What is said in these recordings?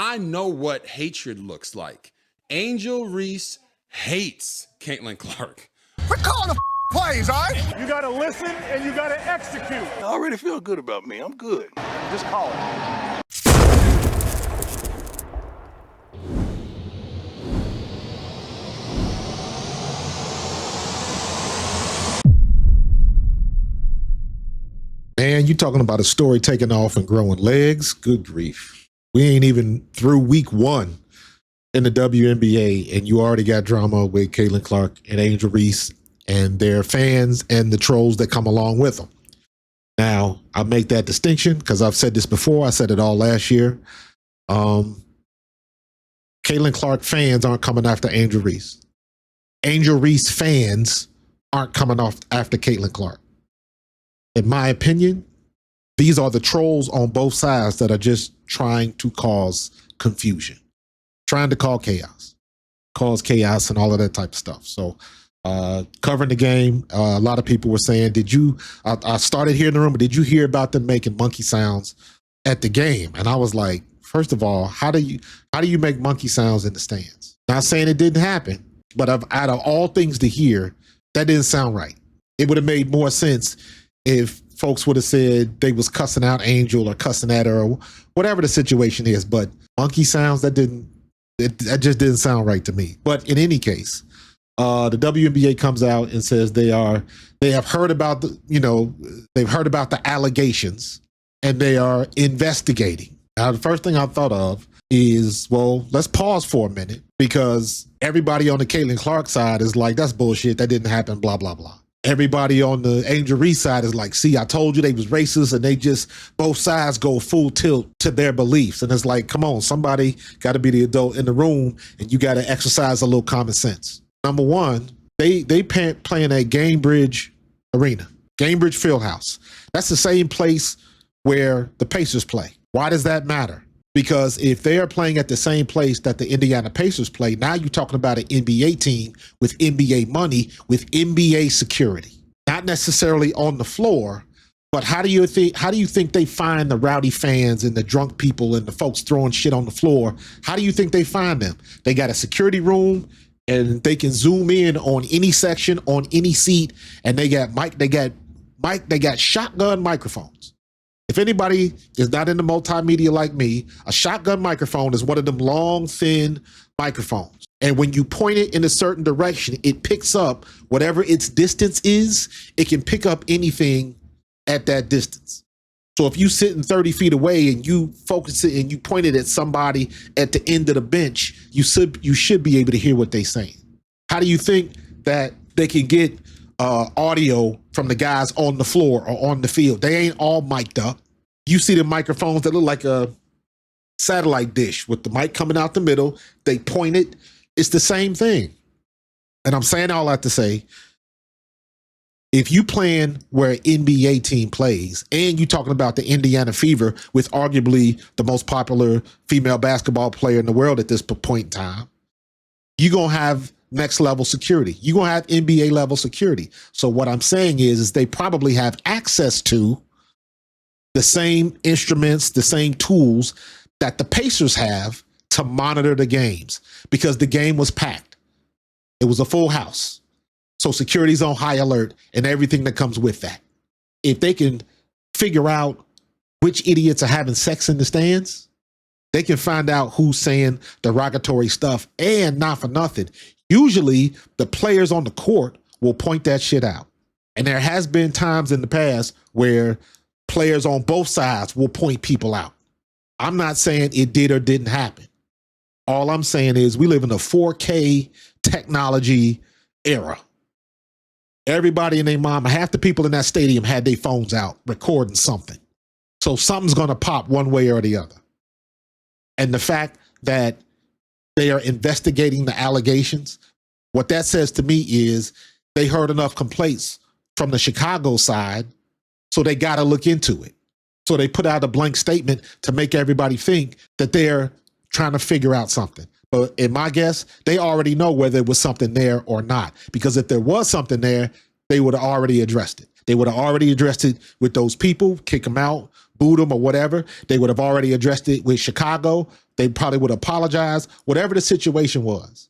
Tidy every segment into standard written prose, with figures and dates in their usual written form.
I know what hatred looks like. Angel Reese hates Caitlin Clark. We're calling the plays, all right? You gotta listen and you gotta execute. I already feel good about me. I'm good. Just call it. Man, you talking about a story taking off and growing legs? Good grief. We ain't even through week 1 in the WNBA, and you already got drama with Caitlin Clark and Angel Reese and their fans and the trolls that come along with them. Now, I make that distinction because I've said this before. I said it all last year. Caitlin Clark fans aren't coming after Angel Reese. Angel Reese fans aren't coming off after Caitlin Clark. In my opinion, these are the trolls on both sides that are just trying to cause confusion, trying to cause chaos and all of that type of stuff. So covering the game, a lot of people were saying, I started here in the room, but did you hear about them making monkey sounds at the game? And I was like, first of all, how do you make monkey sounds in the stands? Not saying it didn't happen, but out of all things to hear, that didn't sound right. It would have made more sense if folks would have said they was cussing out Angel or cussing at her or whatever the situation is. But monkey sounds, that just didn't sound right to me. But in any case, the WNBA comes out and says they have heard about they've heard about the allegations and they are investigating. Now, the first thing I thought of is, well, let's pause for a minute, because everybody on the Caitlin Clark side is like, that's bullshit. That didn't happen, blah, blah, blah. Everybody on the Angel Reese side is like, see, I told you they was racist, and they just, both sides go full tilt to their beliefs. And it's like, come on, somebody got to be the adult in the room, and you got to exercise a little common sense. Number one, they playing at Gamebridge Arena, Gamebridge Fieldhouse. That's the same place where the Pacers play. Why does that matter? Because if they are playing at the same place that the Indiana Pacers play, now you're talking about an NBA team with NBA money, with NBA security. Not necessarily on the floor, but how do you think they find the rowdy fans and the drunk people and the folks throwing shit on the floor? How do you think they find them? They got a security room, and they can zoom in on any section, on any seat, and they got shotgun microphones. If anybody is not into multimedia like me, a shotgun microphone is one of them long, thin microphones. And when you point it in a certain direction, it picks up whatever its distance is. It can pick up anything at that distance. So if you sitting 30 feet away and you focus it and you point it at somebody at the end of the bench, you should be able to hear what they're saying. How do you think that they can get audio from the guys on the floor or on the field? They ain't all mic'd up. You see the microphones that look like a satellite dish with the mic coming out the middle. They point it. It's the same thing. And I'm saying all that to say, if you playing where an NBA team plays and you talking about the Indiana Fever with arguably the most popular female basketball player in the world at this point in time, you're going to have next level security. You're going to have NBA level security. So what I'm saying is they probably have access to the same instruments, the same tools that the Pacers have to monitor the games, because the game was packed. It was a full house. So security's on high alert and everything that comes with that. If they can figure out which idiots are having sex in the stands, they can find out who's saying derogatory stuff. And not for nothing, usually the players on the court will point that shit out. And there has been times in the past where players on both sides will point people out. I'm not saying it did or didn't happen. All I'm saying is we live in a 4K technology era. Everybody and their mama, half the people in that stadium had their phones out recording something. So something's going to pop one way or the other. And the fact that they are investigating the allegations, what that says to me is they heard enough complaints from the Chicago side, so they got to look into it. So they put out a blank statement to make everybody think that they're trying to figure out something. But in my guess, they already know whether there was something there or not. Because if there was something there, they would have already addressed it. They would have already addressed it with those people, kick them out, booed him or whatever, they would have already addressed it with Chicago. They probably would apologize, whatever the situation was.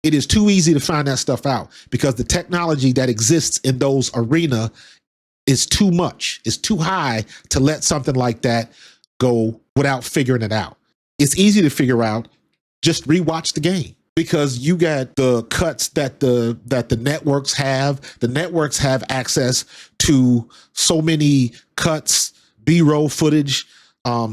It is too easy to find that stuff out because the technology that exists in those arena is too much. It's too high to let something like that go without figuring it out. It's easy to figure out. Just rewatch the game because you got the cuts that the networks have. The networks have access to so many cuts, B-roll footage,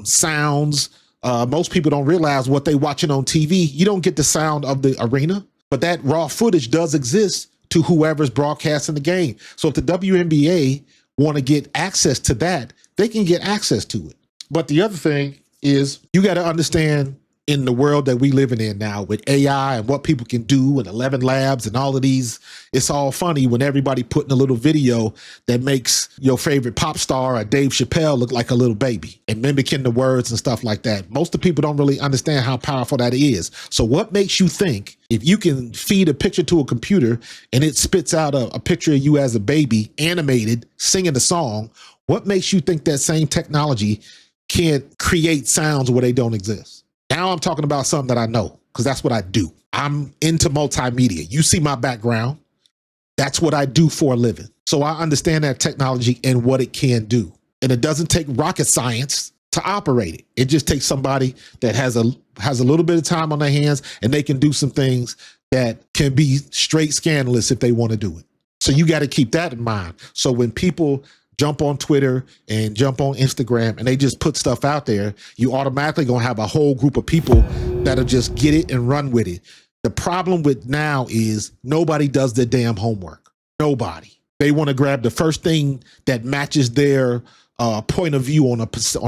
sounds. Most people don't realize what they're watching on TV. You don't get the sound of the arena, but that raw footage does exist to whoever's broadcasting the game. So if the WNBA want to get access to that, they can get access to it. But the other thing is you got to understand in the world that we living in now with AI and what people can do and 11 labs and all of these, it's all funny when everybody putting a little video that makes your favorite pop star or Dave Chappelle look like a little baby and mimicking the words and stuff like that. Most of the people don't really understand how powerful that is. So what makes you think if you can feed a picture to a computer and it spits out a picture of you as a baby, animated, singing the song, what makes you think that same technology can't create sounds where they don't exist? Now I'm talking about something that I know because that's what I do. I'm into multimedia. You see my background. That's what I do for a living. So I understand that technology and what it can do. And it doesn't take rocket science to operate it. It just takes somebody that has a little bit of time on their hands and they can do some things that can be straight scandalous if they want to do it. So you got to keep that in mind. So when people jump on Twitter and jump on Instagram and they just put stuff out there, you automatically gonna have a whole group of people that'll just get it and run with it. The problem with now is nobody does their damn homework. Nobody. They want to grab the first thing that matches their point of view on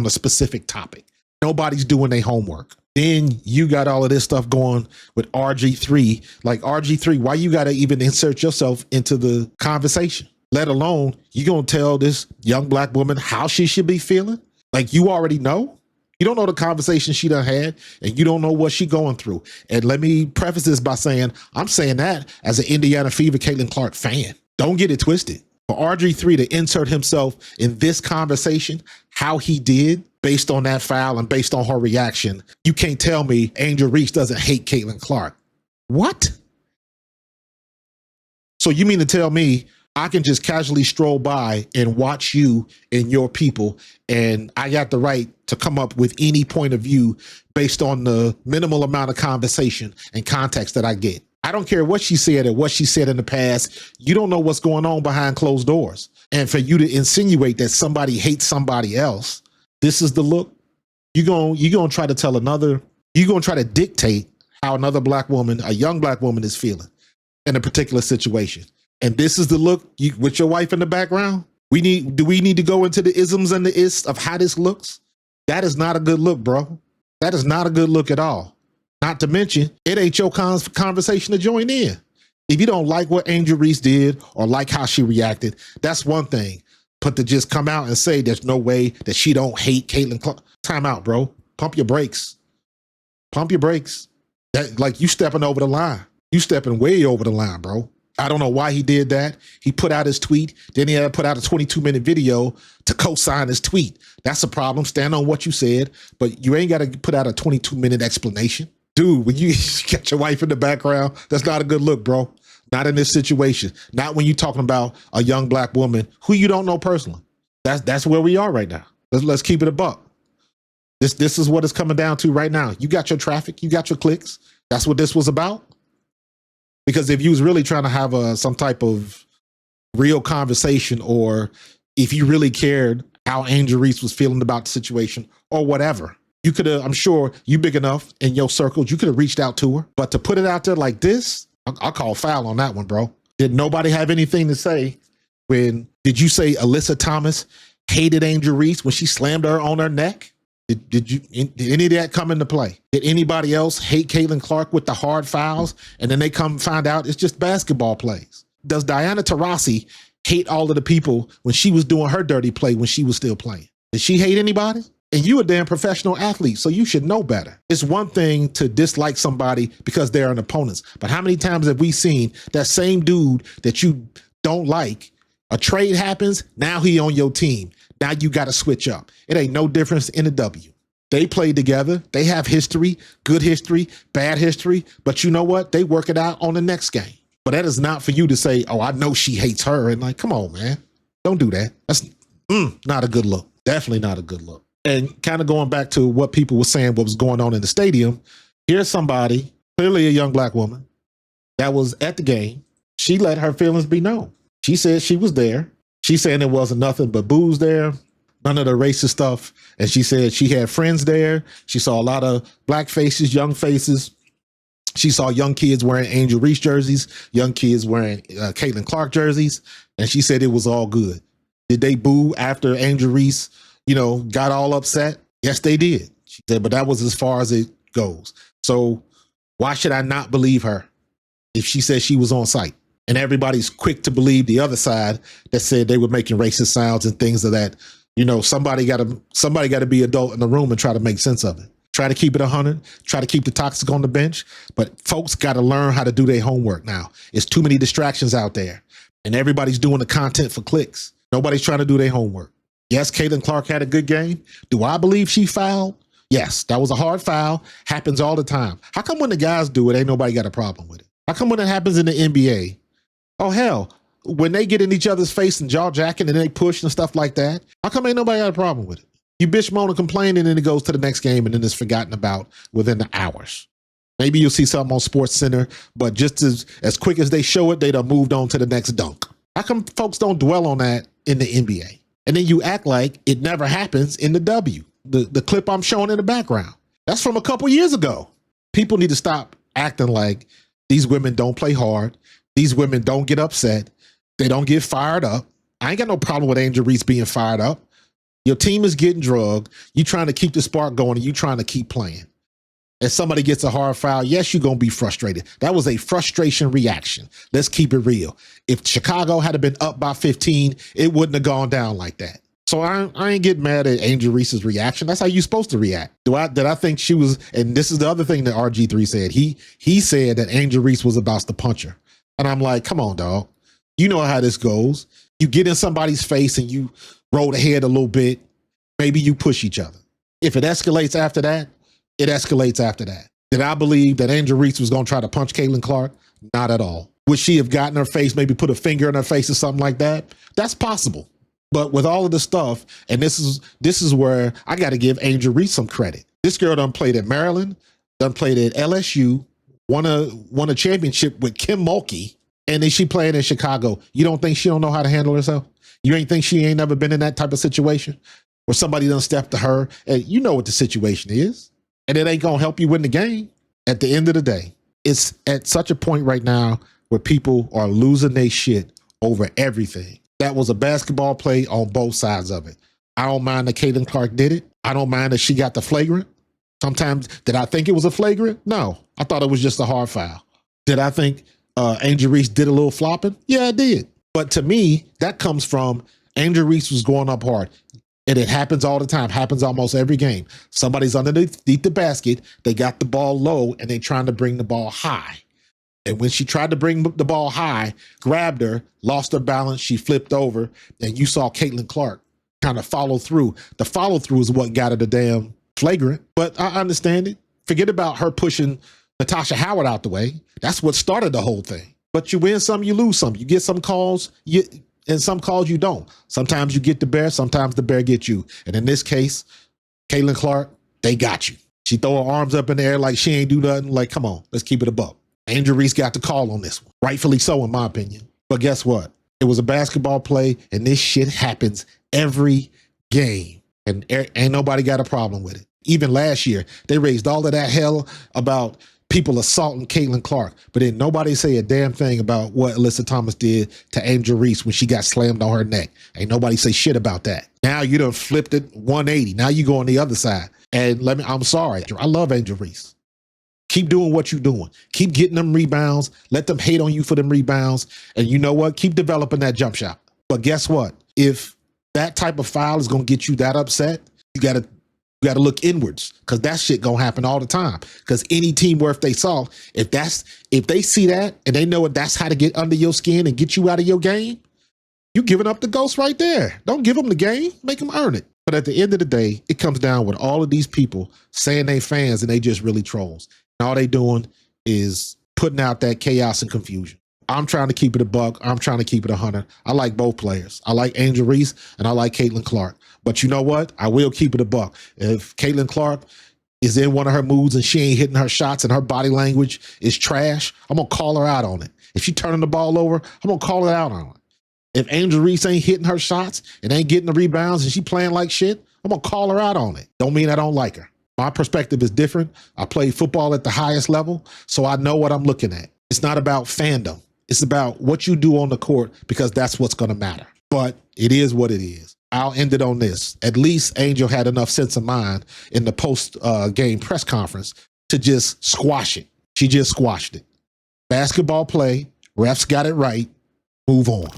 a specific topic. Nobody's doing their homework. Then you got all of this stuff going with RG3. Like RG3, why you got to even insert yourself into the conversation? Let alone you gonna tell this young black woman how she should be feeling? Like you already know? You don't know the conversation she done had and you don't know what she going through. And let me preface this by saying, I'm saying that as an Indiana Fever Caitlin Clark fan. Don't get it twisted. For RG3 to insert himself in this conversation, how he did based on that foul and based on her reaction, you can't tell me Angel Reese doesn't hate Caitlin Clark. What? So you mean to tell me I can just casually stroll by and watch you and your people, and I got the right to come up with any point of view based on the minimal amount of conversation and context that I get? I don't care what she said or what she said in the past. You don't know what's going on behind closed doors. And for you to insinuate that somebody hates somebody else, this is the look. You're going to try to tell you're going to try to dictate how another black woman, a young black woman is feeling in a particular situation. And this is the look with your wife in the background. Do we need to go into the isms and the ists of how this looks? That is not a good look, bro. That is not a good look at all. Not to mention, it ain't your conversation to join in. If you don't like what Angel Reese did or like how she reacted, that's one thing. But to just come out and say there's no way that she don't hate Caitlin Clark, time out, bro. Pump your brakes. Pump your brakes. That, like, you stepping over the line. You stepping way over the line, bro. I don't know why he did that. He put out his tweet. Then he had to put out a 22-minute video to co-sign his tweet. That's a problem. Stand on what you said, but you ain't got to put out a 22-minute explanation. Dude, when you got your wife in the background, that's not a good look, bro. Not in this situation. Not when you're talking about a young black woman who you don't know personally. That's where we are right now. Let's keep it a buck. This is what it's coming down to right now. You got your traffic. You got your clicks. That's what this was about. Because if you was really trying to have some type of real conversation, or if you really cared how Angel Reese was feeling about the situation or whatever, you could have, I'm sure you big enough in your circles, you could have reached out to her. But to put it out there like this, I'll call foul on that one, bro. Did nobody have anything to say did you say Alyssa Thomas hated Angel Reese when she slammed her on her neck? Did any of that come into play? Did anybody else hate Caitlin Clark with the hard fouls and then they come find out it's just basketball plays? Does Diana Taurasi hate all of the people when she was doing her dirty play when she was still playing? Did she hate anybody? And you a damn professional athlete, so you should know better. It's one thing to dislike somebody because they're an opponent, but how many times have we seen that same dude that you don't like, a trade happens, now he on your team. Now you got to switch up. It ain't no difference in the W. They played together. They have history, good history, bad history. But you know what? They work it out on the next game. But that is not for you to say, oh, I know she hates her. And like, come on, man. Don't do that. That's not a good look. Definitely not a good look. And kind of going back to what people were saying, what was going on in the stadium, here's somebody, clearly a young black woman, that was at the game. She let her feelings be known. She said she was there. She said there wasn't nothing but booze there, none of the racist stuff. And she said she had friends there. She saw a lot of black faces, young faces. She saw young kids wearing Angel Reese jerseys, young kids wearing Caitlin Clark jerseys. And she said it was all good. Did they boo after Angel Reese, got all upset? Yes, they did. She said, but that was as far as it goes. So why should I not believe her if she said she was on site? And everybody's quick to believe the other side that said they were making racist sounds and things of that. Somebody got to be adult in the room and try to make sense of it. Try to keep it 100, try to keep the toxic on the bench. But folks got to learn how to do their homework now. It's too many distractions out there. And everybody's doing the content for clicks. Nobody's trying to do their homework. Yes, Caitlin Clark had a good game. Do I believe she fouled? Yes, that was a hard foul. Happens all the time. How come when the guys do it, ain't nobody got a problem with it? How come when it happens in the NBA? Oh, hell, when they get in each other's face and jaw jacking and they push and stuff like that, how come ain't nobody got a problem with it? You bitch, moan, and complain, and then it goes to the next game and then it's forgotten about within the hours. Maybe you'll see something on Sports Center, but just as quick as they show it, they done moved on to the next dunk. How come folks don't dwell on that in the NBA? And then you act like it never happens in the W. The clip I'm showing in the background, that's from a couple years ago. People need to stop acting like these women don't play hard. These women don't get upset. They don't get fired up. I ain't got no problem with Angel Reese being fired up. Your team is getting drugged. You trying to keep the spark going and you trying to keep playing. If somebody gets a hard foul, yes, you're going to be frustrated. That was a frustration reaction. Let's keep it real. If Chicago had been up by 15, it wouldn't have gone down like that. So I ain't getting mad at Angel Reese's reaction. That's how you're supposed to react. Did I think she was, and this is the other thing that RG3 said. He said that Angel Reese was about to punch her. And I'm like, come on, dog. You know how this goes. You get in somebody's face and you roll the head a little bit. Maybe you push each other. If it escalates after that, it escalates after that. Did I believe that Angel Reese was going to try to punch Caitlin Clark? Not at all. Would she have gotten her face, maybe put a finger in her face or something like that? That's possible. But with all of the stuff, and this is where I got to give Angel Reese some credit. This girl done played at Maryland, done played at LSU, won a championship with Kim Mulkey, and then she playing in Chicago. You don't think she don't know how to handle herself? You ain't think she ain't never been in that type of situation where somebody done stepped to her, and you know what the situation is. And it ain't going to help you win the game. At the end of the day, it's at such a point right now where people are losing their shit over everything. That was a basketball play on both sides of it. I don't mind that Caitlin Clark did it. I don't mind that she got the flagrant. Sometimes, did I think it was a flagrant? No, I thought it was just a hard foul. Did I think Angel Reese did a little flopping? Yeah, I did. But to me, that comes from Angel Reese was going up hard. And it happens all the time, happens almost every game. Somebody's underneath the basket, they got the ball low, and they're trying to bring the ball high. And when she tried to bring the ball high, grabbed her, lost her balance, she flipped over, and you saw Caitlin Clark kind of follow through. The follow through is what got her the damn flagrant. But I understand it. Forget about her pushing Natasha Howard out the way. That's what started the whole thing. But you win some, you lose some. You get some calls, and some calls you don't. Sometimes you get the bear, sometimes the bear gets you. And in this case, Caitlin Clark, they got you. She throw her arms up in the air like she ain't do nothing. Like, come on, let's keep it a buck. Angel Reese got the call on this one. Rightfully so, in my opinion. But guess what? It was a basketball play, and this shit happens every game. And ain't nobody got a problem with it. Even last year, they raised all of that hell about people assaulting Caitlin Clark, but then nobody say a damn thing about what Alyssa Thomas did to Angel Reese when she got slammed on her neck. Ain't nobody say shit about that. Now you done flipped it 180. Now you go on the other side. And I'm sorry. I love Angel Reese. Keep doing what you're doing. Keep getting them rebounds. Let them hate on you for them rebounds. And you know what? Keep developing that jump shot. But guess what? If that type of foul is going to get you that upset, you got to look inwards, because that shit gonna happen all the time. Because any team worth they salt, if they see that and they know that's how to get under your skin and get you out of your game, You giving up the ghost right there. Don't give them the game. Make them earn it. But at the end of the day, it comes down with all of these people saying they fans and they just really trolls. And all they doing is putting out that chaos and confusion. I'm trying to keep it a buck. I'm trying to keep it 100. I like both players. I like Angel Reese and I like Caitlin Clark. But you know what? I will keep it a buck. If Caitlin Clark is in one of her moods and she ain't hitting her shots and her body language is trash, I'm going to call her out on it. If she turning the ball over, I'm going to call her out on it. If Angel Reese ain't hitting her shots and ain't getting the rebounds and she playing like shit, I'm going to call her out on it. Don't mean I don't like her. My perspective is different. I played football at the highest level, so I know what I'm looking at. It's not about fandom. It's about what you do on the court because that's what's going to matter. But it is what it is. I'll end it on this. At least Angel had enough sense of mind in the post-game press conference to just squash it. She just squashed it. Basketball play, refs got it right, move on.